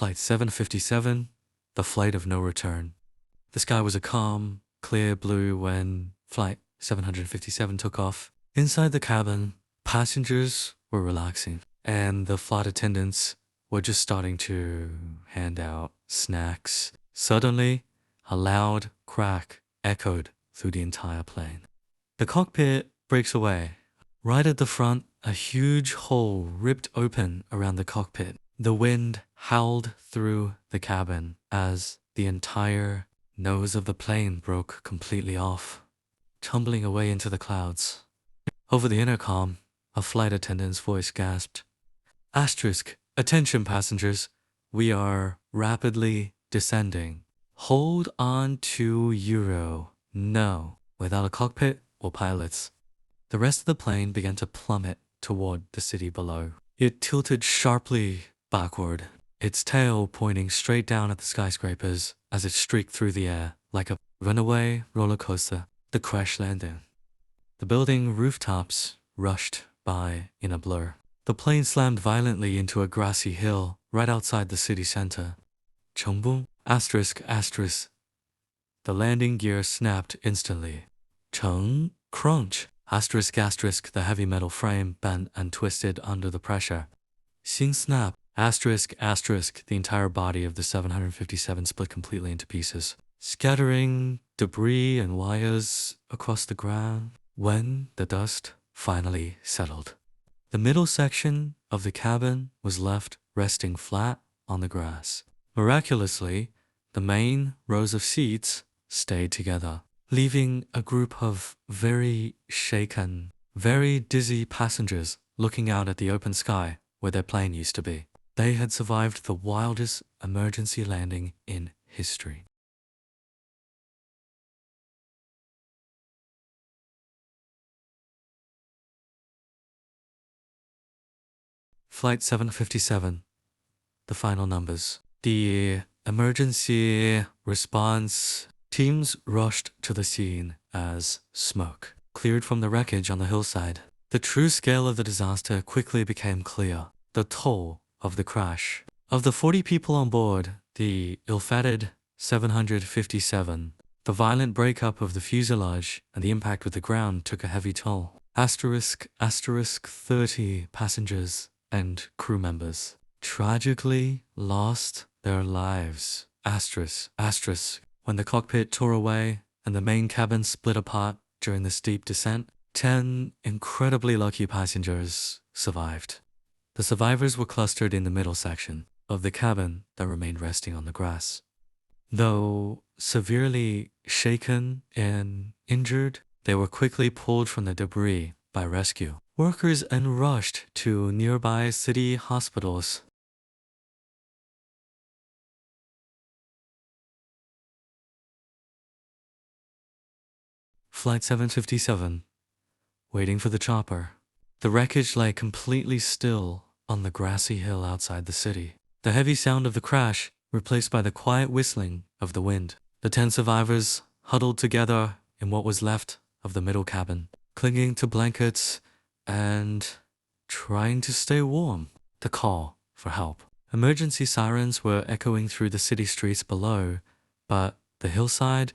Flight 757, the flight of no return. The sky was a calm, clear blue when Flight 757 took off. Inside the cabin, passengers were relaxing, and the flight attendants were just starting to hand out snacks. Suddenly, a loud crack echoed through the entire plane. The cockpit breaks away. Right at the front, a huge hole ripped open around the cockpit. The wind howled through the cabin as the entire nose of the plane broke completely off, tumbling away into the clouds. Over the intercom, a flight attendant's voice gasped, "Asterisk, attention passengers, we are rapidly descending. Hold on to Euro. No, without a cockpit or pilots." The rest of the plane began to plummet toward the city below. It tilted sharply backward, its tail pointing straight down at the skyscrapers as it streaked through the air like a runaway roller coaster. The crash landing. The building rooftops rushed by in a blur. The plane slammed violently into a grassy hill right outside the city center. Chongbun, asterisk, asterisk. The landing gear snapped instantly. Cheng, crunch, asterisk, asterisk. The heavy metal frame bent and twisted under the pressure. Xing snap, asterisk, asterisk. The entire body of the 757 split completely into pieces, scattering debris and wires across the ground. When the dust finally settled, the middle section of the cabin was left resting flat on the grass. Miraculously, the main rows of seats stayed together, leaving a group of very shaken, very dizzy passengers looking out at the open sky where their plane used to be. They had survived the wildest emergency landing in history. Flight 757, the final numbers. The emergency response teams rushed to the scene as smoke cleared from the wreckage on the hillside. The true scale of the disaster quickly became clear. The toll of the crash. Of the 40 people on board the ill-fated 757, the violent breakup of the fuselage and the impact with the ground took a heavy toll. Asterisk, asterisk, 30 passengers and crew members tragically lost their lives. Asterisk, asterisk. When the cockpit tore away and the main cabin split apart during the steep descent, 10 incredibly lucky passengers survived. The survivors were clustered in the middle section of the cabin that remained resting on the grass. Though severely shaken and injured, they were quickly pulled from the debris by rescue workers and rushed to nearby city hospitals. Flight 757, waiting for the chopper. The wreckage lay completely still on the grassy hill outside the city. The heavy sound of the crash replaced by the quiet whistling of the wind. The 10 survivors huddled together in what was left of the middle cabin, clinging to blankets and trying to stay warm. The call for help. Emergency sirens were echoing through the city streets below, but the hillside